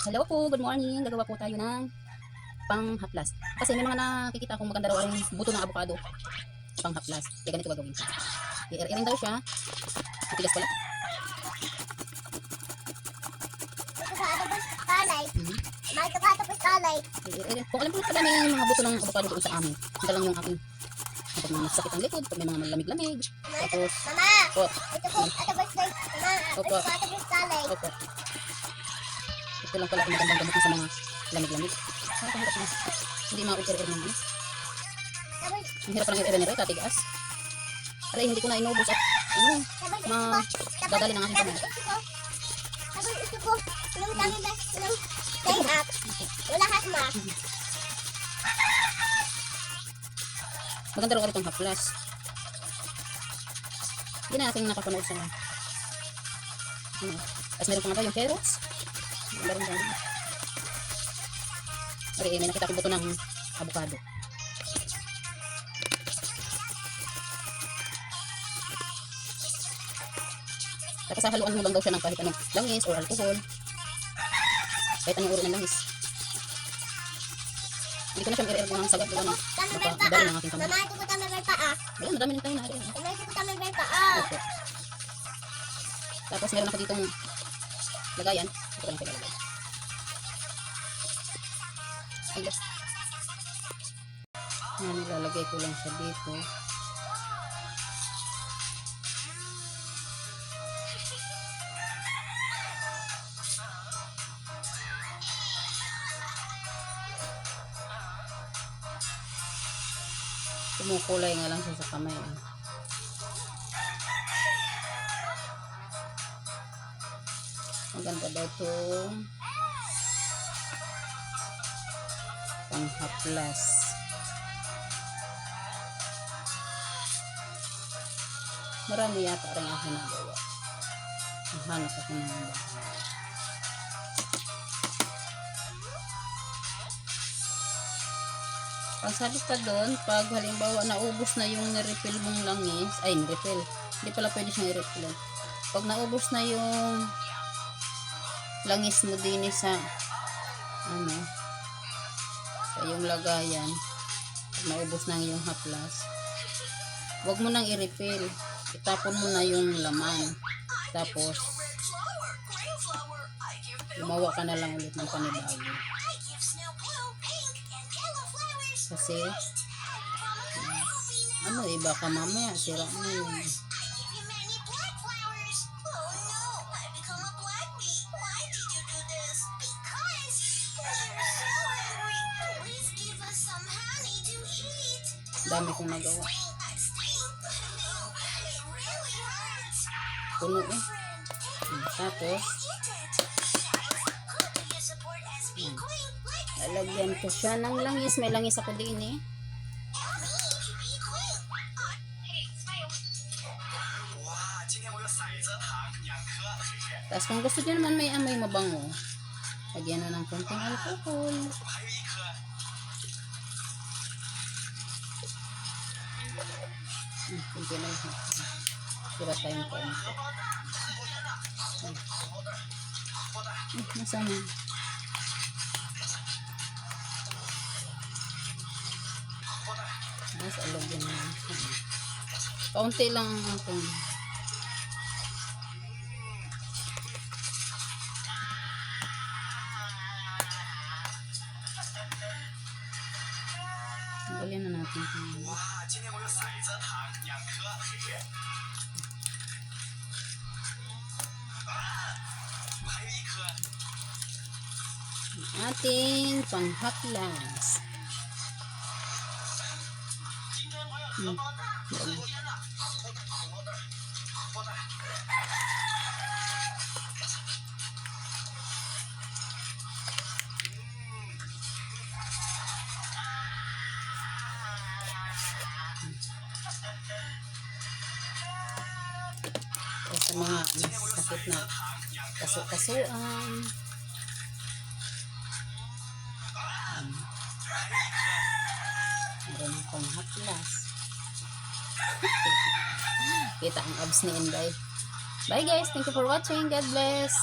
Hello po, good morning. Gagawa po tayo ng panghaplas. Kasi may mga nakikita akong maganda raw ang buto ng avocado. Panghaplas. Kaya ganito gagawin ko. I-iring daw siya. Matigas pala. Kung alam ko pala may mga buto ng avocado doon sa amin. Ito lang yung aking kapag may masakit ang likod, pag may mga malamig-lamig. Tapos, Mama! po. Ito po, ito birthday. Mama, Opo. ito ate birthday. Opo. Ito lang pala ang magandang gamot sa mga lamig-lamig. Nakakahirap na. Hindi ma-uter-er naman. Ang hirap pa lang i-er nito, tatigas. Aray, hindi ko na inubos at dadali ng aking kamay. Tapos ito po, yung dami ba, yung line up. Wala hasma. Maganda rin ulit ang haplas. Hindi na aking nakapanood sa tapos meron pa nga ba yung carrots. Maganda rin dyan. Aray, may nakita ko buto ng avocado. Tapos haluan mo lang daw siya ng kahit anong langis or alcohol. Kahit anong uri ng langis. Hindi ko na siya i-er ko ng sagad. Diba, nakadali ng aking kamay. Mama, ito po tayo pa ah. Ayun, madami nang tayo na rin. Mama, ito po tayo pa ah. Opo. Tapos meron ako ditong lagayan. Ito ko lang pinalagay. Ayos. Yan, nilalagay ko lang siya dito. Kumukulay nga lang siya sa kamay. Maganda daw itong panghaplas. Marami yata rin ako nagawa. Hanap ako ng bahay. Ang sabi pa doon, pag halimbawa naubos na yung nirefill mong langis, ay nirefill, hindi pala pwede siyang i-refill. Pag naubos na yung langis mo din sa sa yung lagayan, pag naubos na yung haplas, wag mo nang i-refill, itapon mo na yung laman, tapos gumawa ka na lang ulit ng panibago. Kasi baka mamaya sira na yun. Dami kong nagawa. Puno eh. Tapos lalagyan ko siya ng langis. May langis ako din eh. Tapos kung gusto nyo naman may amoy mabango, lagyan na ng konting alcohol. Kunti lang. Sira tayong konti. Nasaan na? Nasa alagyan na. Kaunti lang ang ating Balian na natin ito. Ating panghaplas. Sa mga sakit na kaso-kasuan, meron akong haplas. Kita ang abs ni Inday. Bye guys, thank you for watching. God bless.